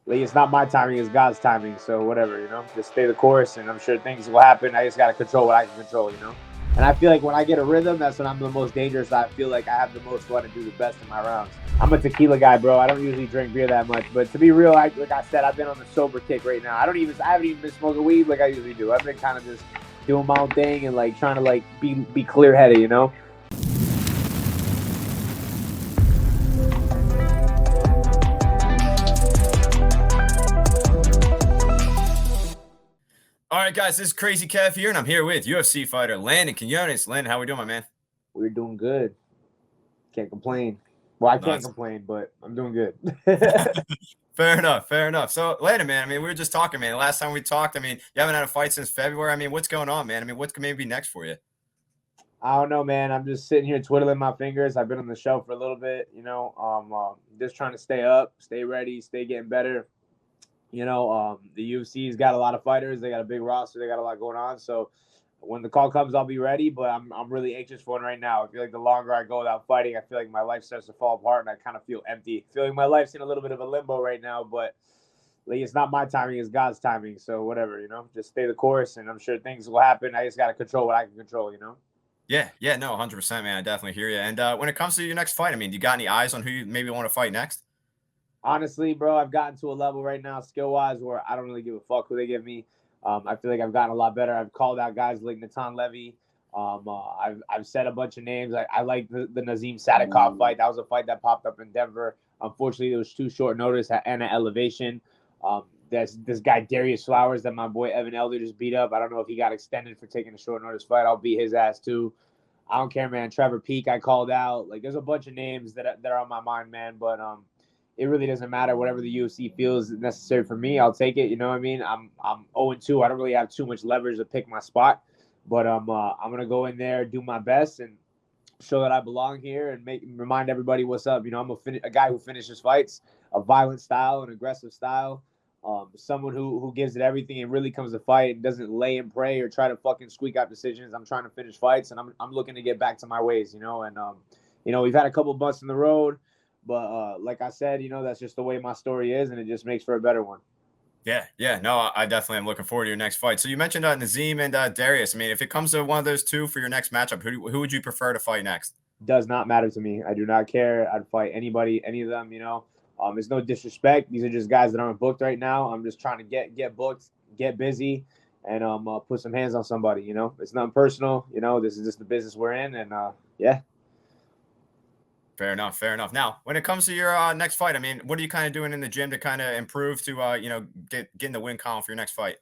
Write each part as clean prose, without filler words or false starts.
like, it's not my timing, it's God's timing. So whatever, just stay the course, and I'm sure things will happen. I just got to control what I can control. And I feel like when I get a rhythm, that's when I'm the most dangerous. I feel like I have the most fun and do the best in my rounds. I'm a tequila guy, bro. I don't usually drink beer that much, but to be real, like I said, I've been on the sober kick right now. I haven't even been smoking weed like I usually do. I've been kind of just doing my own thing and like trying to like be clear headed. All right, guys, this is Crazy Kev here, and I'm here with UFC fighter Landon Quiñones. Landon, how we doing, my man? We're doing good. Can't complain. Well, I can't complain, but I'm doing good. Fair enough. So, Landon, man, we were just talking, man. The last time we talked, you haven't had a fight since February. What's going on, man? What could maybe be next for you? I don't know, man. I'm just sitting here twiddling my fingers. I've been on the show for a little bit, just trying to stay up, stay ready, stay getting better. The UFC's got a lot of fighters. They got a big roster. They got a lot going on. So when the call comes, I'll be ready. But I'm really anxious for one right now. I feel like the longer I go without fighting, I feel like my life starts to fall apart, and I kind of feel empty. I feel like my life's in a little bit of a limbo right now. But like, it's not my timing, it's God's timing. So whatever, just stay the course, and I'm sure things will happen. I just got to control what I can control. Yeah, no, 100%, man. I definitely hear you. And when it comes to your next fight, do you got any eyes on who you maybe want to fight next? Honestly, bro, I've gotten to a level right now, skill-wise, where I don't really give a fuck who they give me. I feel like I've gotten a lot better. I've called out guys like Natan Levy. I've said a bunch of names. I like the Nazim Sadikov fight. That was a fight that popped up in Denver. Unfortunately, it was too short notice and an elevation. There's this guy Darius Flowers that my boy Evan Elder just beat up. I don't know if he got extended for taking a short notice fight. I'll beat his ass too. I don't care, man. Trevor Peake, I called out. Like, there's a bunch of names that are on my mind, man. But it really doesn't matter. Whatever the UFC feels necessary for me, I'll take it. You know what I mean? I'm 0-2. I don't really have too much leverage to pick my spot, but I'm gonna go in there, do my best, and show that I belong here, and remind everybody what's up. I'm a guy who finishes fights, a violent style, an aggressive style. Someone who gives it everything and really comes to fight and doesn't lay and pray or try to fucking squeak out decisions. I'm trying to finish fights, and I'm looking to get back to my ways. And we've had a couple bumps in the road. But like I said, that's just the way my story is, and it just makes for a better one. Yeah. No, I definitely am looking forward to your next fight. So you mentioned Nazim and Darius. If it comes to one of those two for your next matchup, who would you prefer to fight next? Does not matter to me. I do not care. I'd fight anybody, any of them. It's no disrespect. These are just guys that aren't booked right now. I'm just trying to get booked, get busy, and put some hands on somebody. It's nothing personal. This is just the business we're in, and yeah. Fair enough. Now, when it comes to your next fight, what are you kind of doing in the gym to kind of improve to, get in the win column for your next fight?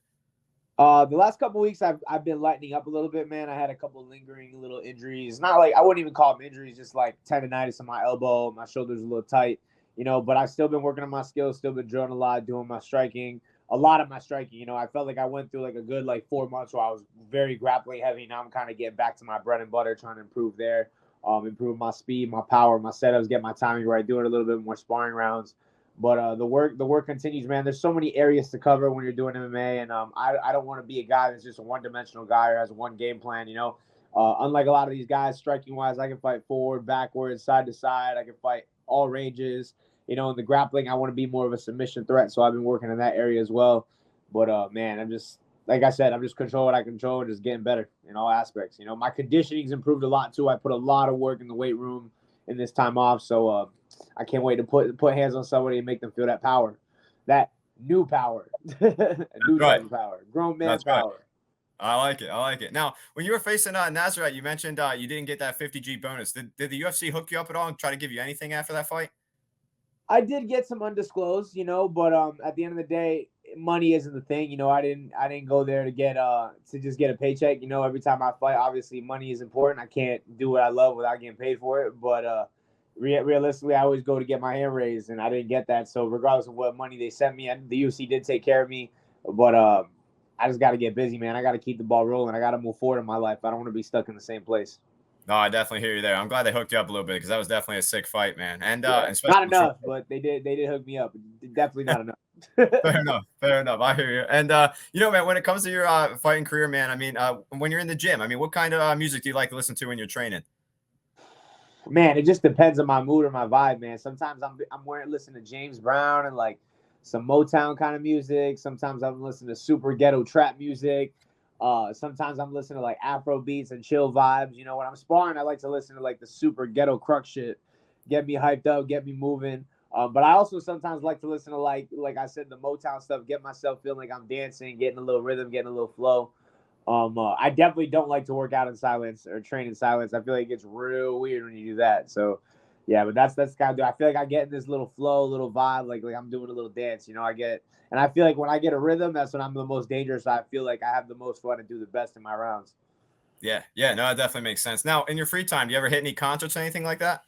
The last couple of weeks, I've been lightening up a little bit, man. I had a couple of lingering little injuries. Not like, I wouldn't even call them injuries, just like tendonitis in my elbow. My shoulder's a little tight, but I've still been working on my skills, still been drilling a lot, doing my striking, a lot of my striking. I felt like I went through like a good 4 months where I was very grappling heavy. Now I'm kind of getting back to my bread and butter, trying to improve there. Improve my speed, my power, my setups, get my timing right, doing a little bit more sparring rounds. But the work continues, man. There's so many areas to cover when you're doing MMA, and I don't want to be a guy that's just a one-dimensional guy or has one game plan. Unlike a lot of these guys, striking wise, I can fight forward, backwards, side to side. I can fight all ranges. In the grappling, I want to be more of a submission threat, so I've been working in that area as well. But man, I'm just, like I said, I'm just controlling what I control and just getting better in all aspects. My conditioning's improved a lot too. I put a lot of work in the weight room in this time off, so I can't wait to put hands on somebody and make them feel that power, that new power, a new type of power, grown man power. Right. I like it. Now, when you were facing Nazareth, you mentioned you didn't get that 50G bonus. Did the UFC hook you up at all and try to give you anything after that fight? I did get some undisclosed, but at the end of the day, money isn't the thing. I didn't go there to get to just get a paycheck. Every time I fight, obviously money is important. I can't do what I love without getting paid for it. But realistically, I always go to get my hand raised, and I didn't get that. So regardless of what money they sent me, the UFC did take care of me. But I just got to get busy, man. I got to keep the ball rolling. I got to move forward in my life. I don't want to be stuck in the same place. No, I definitely hear you there. I'm glad they hooked you up a little bit because that was definitely a sick fight, man. And not enough, but they did hook me up. Definitely not enough. Fair enough. I hear you. And man, when it comes to your fighting career, man, when you're in the gym, what kind of music do you like to listen to when you're training? Man, it just depends on my mood or my vibe, man. Sometimes I'm listening to James Brown and like some Motown kind of music. Sometimes I'm listening to super ghetto trap music. Sometimes I'm listening to like Afro beats and chill vibes. You know, when I'm sparring, I like to listen to like the super ghetto crux shit, get me hyped up, get me moving. But I also sometimes like to listen to like I said, the Motown stuff, get myself feeling like I'm dancing, getting a little rhythm, getting a little flow. I definitely don't like to work out in silence or train in silence. I feel like it gets real weird when you do that. So, yeah, but that's kind of. I feel like I get in this little flow, little vibe, like I'm doing a little dance. You know, I get it, and I feel like when I get a rhythm, that's when I'm the most dangerous. I feel like I have the most fun and do the best in my rounds. Yeah, yeah, no, that definitely makes sense. Now, in your free time, do you ever hit any concerts or anything like that?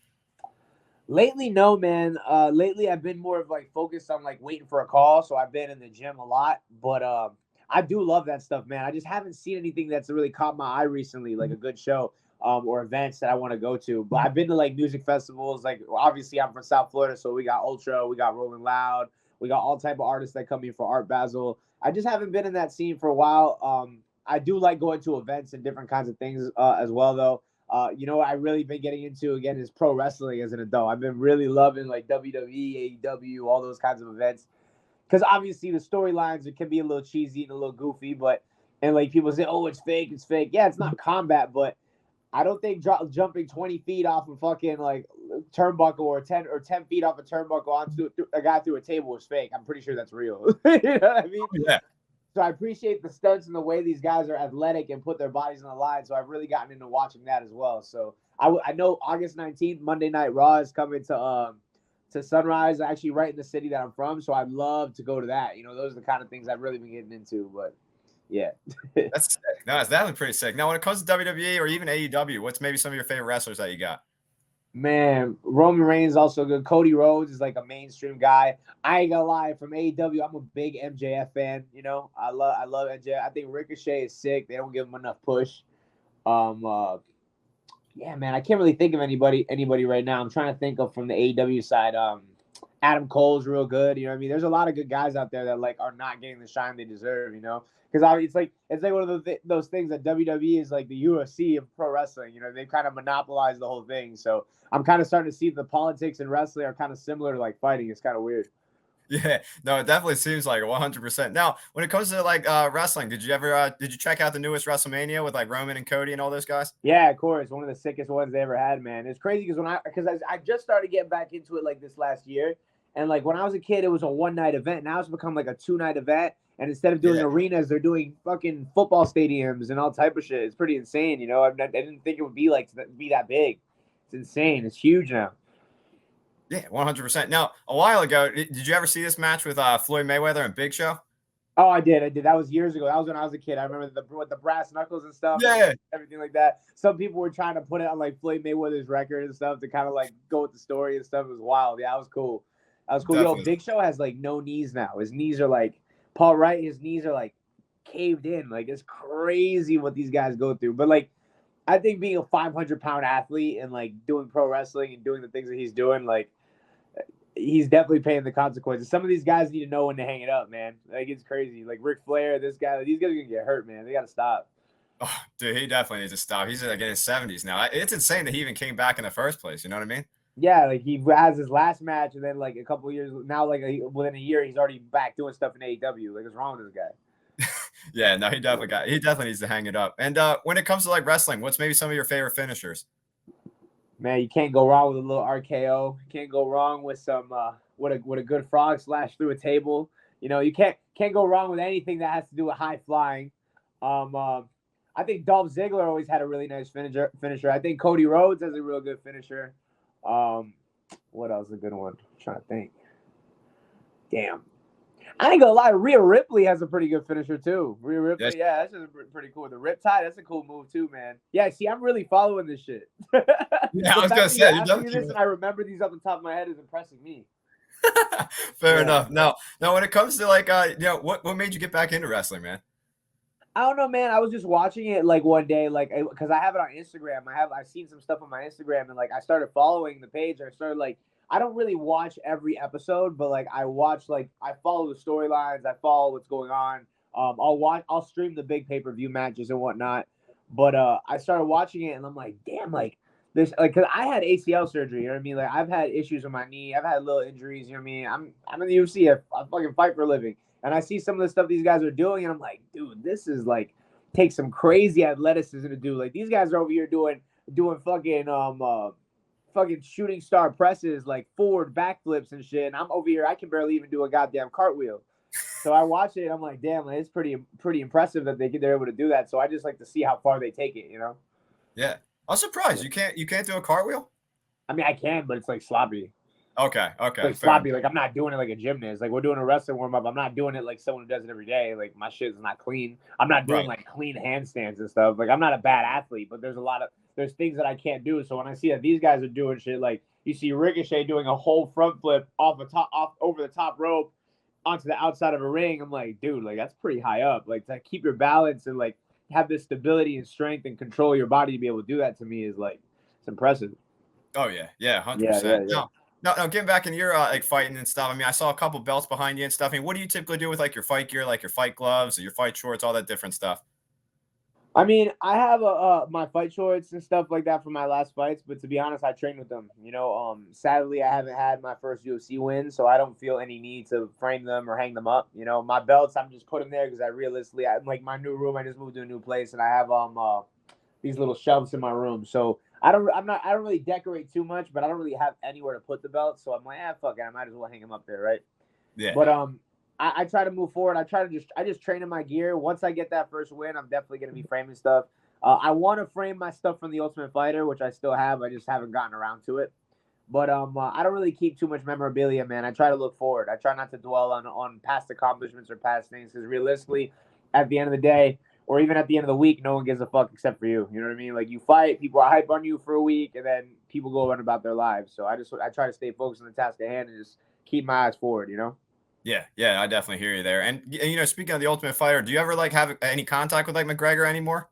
Lately, no, man. Lately I've been more of like focused on like waiting for a call, so I've been in the gym a lot. But I do love that stuff, man. I just haven't seen anything that's really caught my eye recently, like a good show or events that I want to go to. But I've been to like music festivals. Like obviously I'm from South Florida, so we got Ultra, we got Rolling Loud, we got all type of artists that come in for Art Basel. I just haven't been in that scene for a while. I do like going to events and different kinds of things as well, though. You know what I really been getting into again is pro wrestling as an adult. I've been really loving like WWE, AEW, all those kinds of events. Because obviously the storylines it can be a little cheesy and a little goofy, but and like people say, oh, it's fake, it's fake. Yeah, it's not combat, but I don't think jumping 20 feet off a fucking like turnbuckle or 10 feet off a turnbuckle onto a guy through a table is fake. I'm pretty sure that's real. You know what I mean? Yeah. So I appreciate the stunts and the way these guys are athletic and put their bodies on the line. So I've really gotten into watching that as well. So I know August 19th, Monday Night Raw is coming to Sunrise, actually right in the city that I'm from. So I'd love to go to that. You know, those are the kind of things I've really been getting into. But yeah. That's sick. No, that's definitely pretty sick. Now, when it comes to WWE or even AEW, what's maybe some of your favorite wrestlers that you got? Man, Roman Reigns also good. Cody Rhodes is like a mainstream guy. I ain't gonna lie, from AEW, I'm a big MJF fan. You know, I love MJF. I think Ricochet is sick. They don't give him enough push. Um, uh, yeah, man, I can't really think of anybody right now. I'm trying to think of from the AEW side. Adam Cole's real good. You know what I mean? There's a lot of good guys out there that like are not getting the shine they deserve. You know, because it's like one of those things that WWE is like the UFC of pro wrestling. You know, they kind of monopolize the whole thing. So I'm kind of starting to see the politics in wrestling are kind of similar to like fighting. It's kind of weird. Yeah, no, it definitely seems like 100%. Now, when it comes to like wrestling, did you check out the newest WrestleMania with like Roman and Cody and all those guys? Yeah, of course, one of the sickest ones they ever had, man. It's crazy because I just started getting back into it like this last year, and like when I was a kid, it was a one night event. Now it's become like a 2 night event, and instead of doing arenas, they're doing fucking football stadiums and all type of shit. It's pretty insane, you know. I didn't think it would be be that big. It's insane. It's huge now. Yeah, 100%. Now, a while ago, did you ever see this match with Floyd Mayweather and Big Show? Oh, I did. That was years ago. That was when I was a kid. I remember with the brass knuckles and stuff. Yeah, Everything like that. Some people were trying to put it on like Floyd Mayweather's record and stuff to kind of like go with the story and stuff. It was wild. Yeah, that was cool. That was cool. definitely. Yo, Big Show has like no knees now. His knees are like Paul Wright. His knees are like caved in. Like it's crazy what these guys go through. But like, I think being a 500-pound athlete and like doing pro wrestling and doing the things that he's doing, like he's definitely paying the consequences. Some of these guys need to know when to hang it up, man. Like it's crazy. Like Ric Flair, these guys are gonna get hurt, man. They gotta stop. Oh, dude, he definitely needs to stop. He's like in his 70s now. It's insane that he even came back in the first place. You know what I mean? Yeah, like he has his last match, and then like a couple years now, like within a year, he's already back doing stuff in AEW. Like, what's wrong with this guy? Yeah, no, he definitely needs to hang it up. And when it comes to like wrestling, what's maybe some of your favorite finishers? Man, you can't go wrong with a little RKO. You can't go wrong with some with a good frog slash through a table. You know, you can't go wrong with anything that has to do with high flying. I think Dolph Ziggler always had a really nice finisher. I think Cody Rhodes has a real good finisher. What else is a good one? I'm trying to think. Damn. I ain't gonna lie, Rhea Ripley has a pretty good finisher too. Rhea Ripley, Yes. yeah, that's just pretty cool. The Riptide, that's a cool move too, man. Yeah, see, I'm really following this shit. Yeah, I was gonna say, I remember these off the top of my head is impressing me. Fair enough. Now, when it comes to like, what made you get back into wrestling, man? I don't know, man. I was just watching it like one day, like because I have it on Instagram. I've seen some stuff on my Instagram, and like I started following the page. I started like I don't really watch every episode, but like I watch like I follow the storylines. I follow what's going on. I'll stream the big pay-per-view matches and whatnot. But I started watching it, and I'm like, damn, like this, like, cause I had ACL surgery. You know what I mean? Like, I've had issues with my knee. I've had little injuries. You know what I mean? I'm in the UFC. I fucking fight for a living, and I see some of the stuff these guys are doing, and I'm like, dude, this is like take some crazy athleticism to do. Like, these guys are over here doing fucking shooting star presses, like forward backflips and shit. And I'm over here, I can barely even do a goddamn cartwheel. So I watch it, and I'm like, damn, like, it's pretty impressive that they're able to do that. So I just like to see how far they take it, you know? Yeah. I'm surprised you can't do a cartwheel. I mean, I can, but it's like sloppy. Okay, Like fair sloppy. enough. Like, I'm not doing it like a gymnast. Like, we're doing a wrestling warm up. I'm not doing it like someone who does it every day. Like, my shit is not clean. I'm not doing Right. like clean handstands and stuff. Like, I'm not a bad athlete, but there's things that I can't do. So when I see that these guys are doing shit, like you see Ricochet doing a whole front flip off over the top rope onto the outside of a ring, I'm like, dude, like that's pretty high up. Like, to keep your balance and like have this stability and strength and control your body to be able to do that, to me is like, it's impressive. Oh yeah, Yeah, 100%. yeah. No, getting back into your like fighting and stuff. I mean, I saw a couple belts behind you and stuff. I mean, what do you typically do with like your fight gear, like your fight gloves, or your fight shorts, all that different stuff? I mean, I have my fight shorts and stuff like that from my last fights, but to be honest, I trained with them. You know, sadly, I haven't had my first UFC win, so I don't feel any need to frame them or hang them up. You know, my belts, I'm just putting there because I'm like my new room. I just moved to a new place, and I have these little shelves in my room. So I don't really decorate too much, but I don't really have anywhere to put the belts. So I'm like, fuck it, I might as well hang them up there, right? Yeah. But I try to move forward. I just train in my gear. Once I get that first win, I'm definitely gonna be framing stuff. I want to frame my stuff from the Ultimate Fighter, which I still have. I just haven't gotten around to it. But I don't really keep too much memorabilia, man. I try to look forward. I try not to dwell on past accomplishments or past things, because realistically, at the end of the day, or even at the end of the week, no one gives a fuck except for you. You know what I mean? Like, you fight, people are hype on you for a week, and then people go on about their lives. So I try to stay focused on the task at hand and just keep my eyes forward. You know? Yeah, I definitely hear you there. And you know, speaking of the Ultimate Fighter, do you ever like have any contact with like McGregor anymore?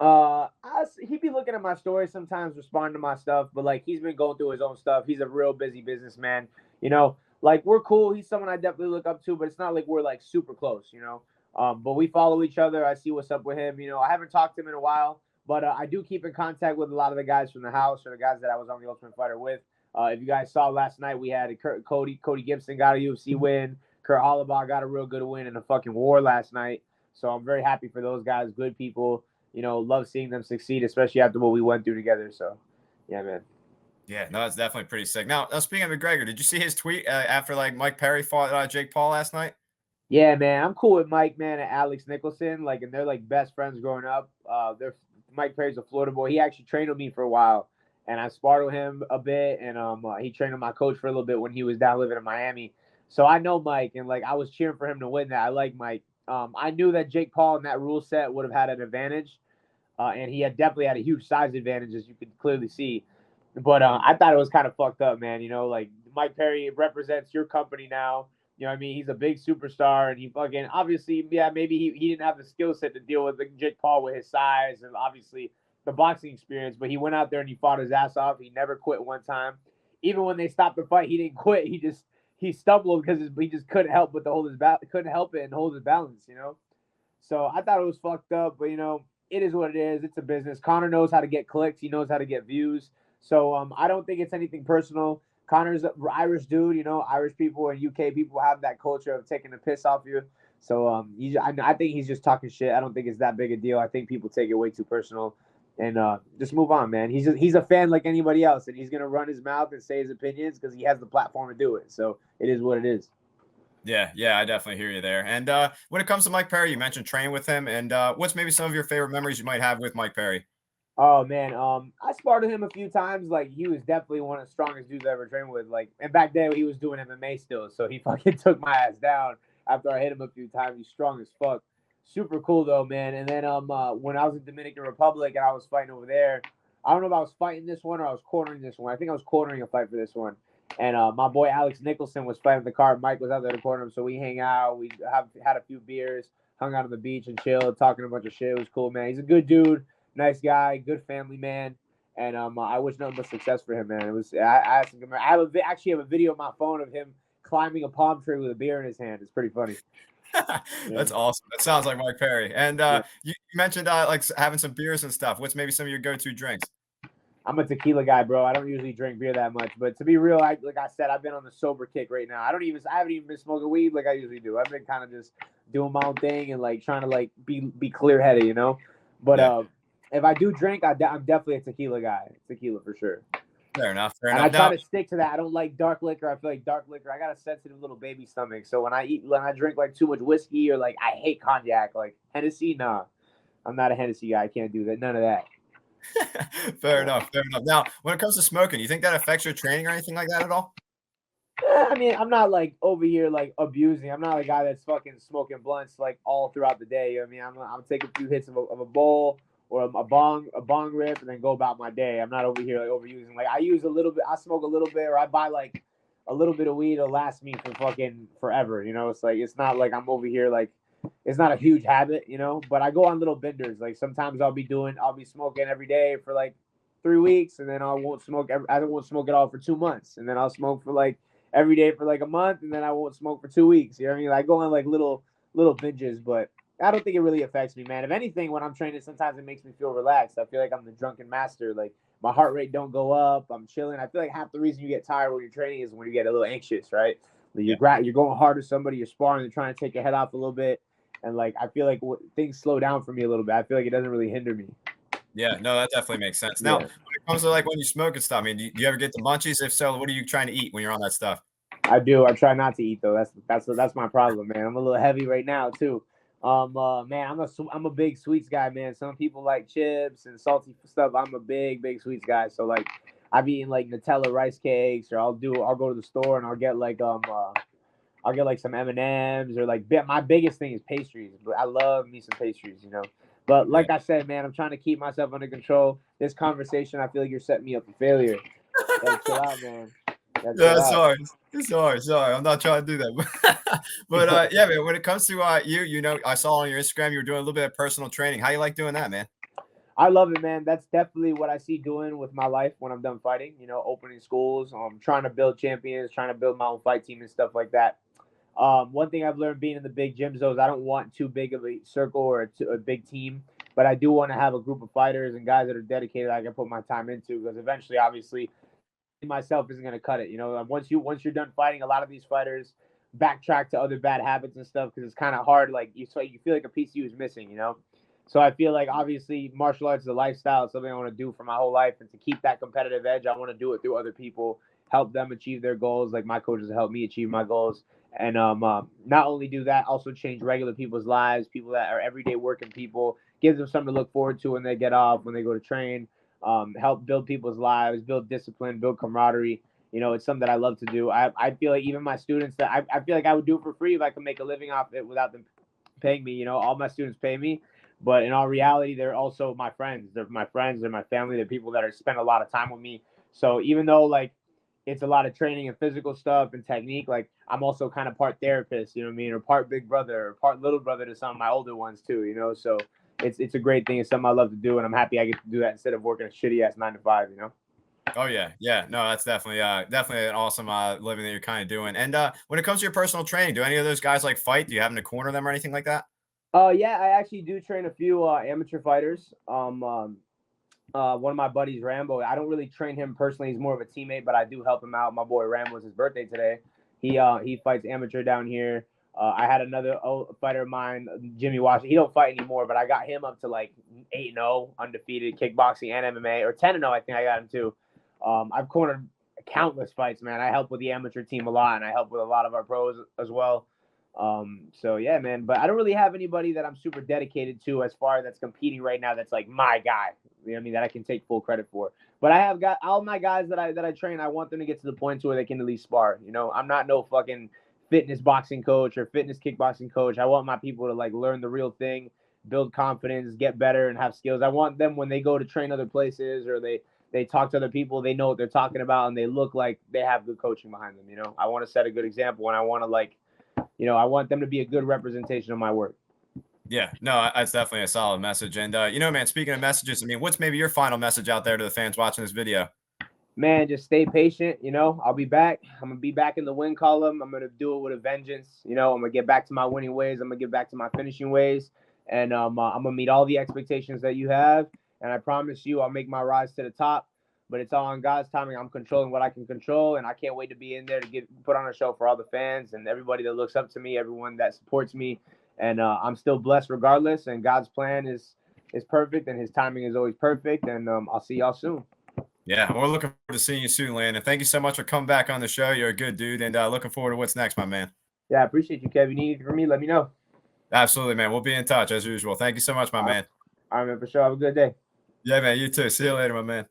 He'd be looking at my stories sometimes, responding to my stuff, but like he's been going through his own stuff. He's a real busy businessman, you know. Like, we're cool. He's someone I definitely look up to, but it's not like we're like super close, you know. But we follow each other. I see what's up with him. You know, I haven't talked to him in a while, but I do keep in contact with a lot of the guys from the house or the guys that I was on the Ultimate Fighter with. If you guys saw last night, we had Cody Gibson got a UFC win. Kurt Hollabaugh got a real good win in a fucking war last night. So I'm very happy for those guys. Good people. You know, love seeing them succeed, especially after what we went through together. So, yeah, man. Yeah, no, that's definitely pretty sick. Now, speaking of McGregor, did you see his tweet after like Mike Perry fought Jake Paul last night? Yeah, man. I'm cool with Mike, man, and Alex Nicholson. Like, and they're like best friends growing up. They're Mike Perry's a Florida boy. He actually trained with me for a while, and I sparred with him a bit. And he trained with my coach for a little bit when he was down living in Miami. So I know Mike, and like I was cheering for him to win that. I like Mike. I knew that Jake Paul in that rule set would have had an advantage. And he had definitely had a huge size advantage, as you could clearly see. But I thought it was kind of fucked up, man. You know, like Mike Perry represents your company now. You know what I mean? He's a big superstar, and he fucking obviously, yeah, maybe he didn't have the skill set to deal with Jake Paul with his size and obviously the boxing experience. But he went out there and he fought his ass off. He never quit one time. Even when they stopped the fight, he didn't quit. He stumbled because he just couldn't help but to hold his couldn't help it and hold his balance. You know. So I thought it was fucked up, but you know, it is what it is. It's a business. Connor knows how to get clicks. He knows how to get views. So I don't think it's anything personal. Connor's an Irish dude. You know, Irish people and UK people have that culture of taking the piss off you. So I think he's just talking shit. I don't think it's that big a deal. I think people take it way too personal, and just move on, man. He's a fan like anybody else, and he's gonna run his mouth and say his opinions because he has the platform to do it. So it is what it is. Yeah, I definitely hear you there. And when it comes to Mike Perry, you mentioned training with him, and what's maybe some of your favorite memories you might have with Mike Perry? Oh man, I sparred with him a few times. Like, he was definitely one of the strongest dudes I ever trained with. Like, and back then he was doing MMA still, so he fucking took my ass down after I hit him a few times. He's strong as fuck. Super cool though, man. And then when I was in Dominican Republic and I was fighting over there, I don't know if I was fighting this one or I was cornering this one. I think I was cornering a fight for this one. And my boy Alex Nicholson was fighting the card. Mike was out there to corner him, so we hang out. We have had a few beers, hung out on the beach and chilled, talking a bunch of shit. It was cool, man. He's a good dude, nice guy, good family man. And I wish nothing but success for him, man. It was I asked him. Actually have a video on my phone of him climbing a palm tree with a beer in his hand. It's pretty funny. That's awesome. That sounds like Mike Perry. And Yeah. you mentioned like having some beers and stuff. What's maybe some of your go-to drinks? I'm a tequila guy, bro. I don't usually drink beer that much, but to be real, like I said, I've been on the sober kick right now. I haven't even been smoking weed like I usually do. I've been kind of just doing my own thing and like trying to like be clear headed, you know. But Yeah. if I do drink, I'm definitely a tequila guy. Tequila for sure. Fair enough. Fair And I enough. try Now, to stick to that. I don't like dark liquor. I feel like dark liquor. I got a sensitive little baby stomach, so when I drink like too much whiskey or like I hate cognac, like Hennessy, nah. I'm not a Hennessy guy. I can't do that. None of that. fair enough. Fair enough. Now, when it comes to smoking, you think that affects your training or anything like that at all? I mean, I'm not like over here like abusing. I'm not a guy that's fucking smoking blunts like all throughout the day. You know what I mean, I'm taking a few hits of a bowl or a bong rip and then go about my day. I'm not over here like overusing. Like I use a little bit. I smoke a little bit, or I buy like a little bit of weed. It'll last me for fucking forever. You know, it's like it's not like I'm over here like it's not a huge habit. You know, but I go on little benders. Like sometimes I'll be smoking every day for like 3 weeks, and then I won't smoke. I won't smoke at all for 2 months, and then I'll smoke for like every day for like a month, and then I won't smoke for 2 weeks. You know what I mean? I go on like little binges, but I don't think it really affects me, man. If anything, when I'm training, sometimes it makes me feel relaxed. I feel like I'm the drunken master. Like my heart rate don't go up. I'm chilling. I feel like half the reason you get tired when you're training is when you get a little anxious, right? Like you're going hard with somebody, you're sparring, they're trying to take your head off a little bit, and like I feel like things slow down for me a little bit. I feel like it doesn't really hinder me. Yeah, no, that definitely makes sense. Now, Yeah. when it comes to like when you smoke and stuff, I mean, do you ever get the munchies? If so, what are you trying to eat when you're on that stuff? I do. I try not to eat though. That's my problem, man. I'm a little heavy right now too. Man, I'm a big sweets guy, man. Some people like chips and salty stuff. I'm a big sweets guy. So like, I've eaten like Nutella rice cakes, or I'll go to the store and I'll get like some M&Ms or like my biggest thing is pastries. But I love me some pastries, you know. But Yeah. like I said, man, I'm trying to keep myself under control. This conversation, I feel like you're setting me up for failure. Gotta chill out, man. Gotta Yeah, chill out. sorry. I'm not trying to do that. But yeah, man, when it comes to you know, I saw on your Instagram you were doing a little bit of personal training. How you like doing that, man? I love it, man. That's definitely what I see doing with my life when I'm done fighting. You know, opening schools, trying to build champions, trying to build my own fight team and stuff like that. One thing I've learned being in the big gyms though is I don't want too big of a circle or a big team, but I do want to have a group of fighters and guys that are dedicated I can put my time into because eventually, obviously, myself isn't going to cut it. You know, once you're done fighting, a lot of these fighters backtrack to other bad habits and stuff because it's kind of hard. Like you feel like a piece of you is missing. You know, so I feel like obviously martial arts is a lifestyle. It's something I want to do for my whole life, and to keep that competitive edge, I want to do it through other people, help them achieve their goals. Like my coaches help me achieve my goals, and not only do that, also change regular people's lives, people that are everyday working people, give them something to look forward to when they get off, when they go to train. Help build people's lives, build discipline, build camaraderie. You know, it's something that I love to do. I feel like even my students that I feel like I would do it for free if I could make a living off it without them paying me. You know, all my students pay me, but in all reality, they're also my friends. They're my friends. They're my family. They're people that are spend a lot of time with me. So even though like it's a lot of training and physical stuff and technique, like I'm also kind of part therapist, you know what I mean, or part big brother, or part little brother to some of my older ones too, you know. So it's a great thing. It's something I love to do, and I'm happy I get to do that instead of working a shitty ass 9 to 5, you know. Oh yeah. No, that's definitely an awesome living that you're kind of doing. And when it comes to your personal training, do any of those guys like fight? Do you happen to corner them or anything like that? Yeah, I actually do train a few amateur fighters. One of my buddies, Rambo. I don't really train him personally. He's more of a teammate, but I do help him out. My boy Rambo, it's his birthday today. He fights amateur down here. I had another fighter of mine, Jimmy Washington. He don't fight anymore, but I got him up to like 8-0, undefeated kickboxing and MMA, or 10-0. I think I got him too. I've cornered countless fights, man. I help with the amateur team a lot, and I help with a lot of our pros as well. So yeah, man. But I don't really have anybody that I'm super dedicated to as far as that's competing right now. That's like my guy. You know what I mean? That I can take full credit for. But I have got all my guys that I train. I want them to get to the point to where they can at least spar. You know, I'm not no fucking fitness boxing coach or fitness kickboxing coach. I want my people to like learn the real thing, build confidence, get better, and have skills. I want them when they go to train other places or they talk to other people, they know what they're talking about, and they look like they have good coaching behind them. You know, I want to set a good example, and I want to like, you know, I want them to be a good representation of my work. Yeah, no, that's definitely a solid message. And you know, man, speaking of messages, I mean, what's maybe your final message out there to the fans watching this video? Man, just stay patient. You know, I'll be back. I'm gonna be back in the win column. I'm gonna do it with a vengeance. You know, I'm gonna get back to my winning ways. I'm gonna get back to my finishing ways, and I'm gonna meet all the expectations that you have. And I promise you, I'll make my rise to the top. but it's all on God's timing. I'm controlling what I can control, and I can't wait to be in there to put on a show for all the fans and everybody that looks up to me, everyone that supports me. And I'm still blessed regardless, and God's plan is perfect, and his timing is always perfect. And I'll see y'all soon. Yeah, we're looking forward to seeing you soon, Landon. Thank you so much for coming back on the show. You're a good dude, and looking forward to what's next, my man. Yeah, I appreciate you, Kev. You need anything from me, let me know. Absolutely, man. We'll be in touch as usual. Thank you so much, my man. All right, man, for sure. Have a good day. Yeah, man. You too. See you later, my man.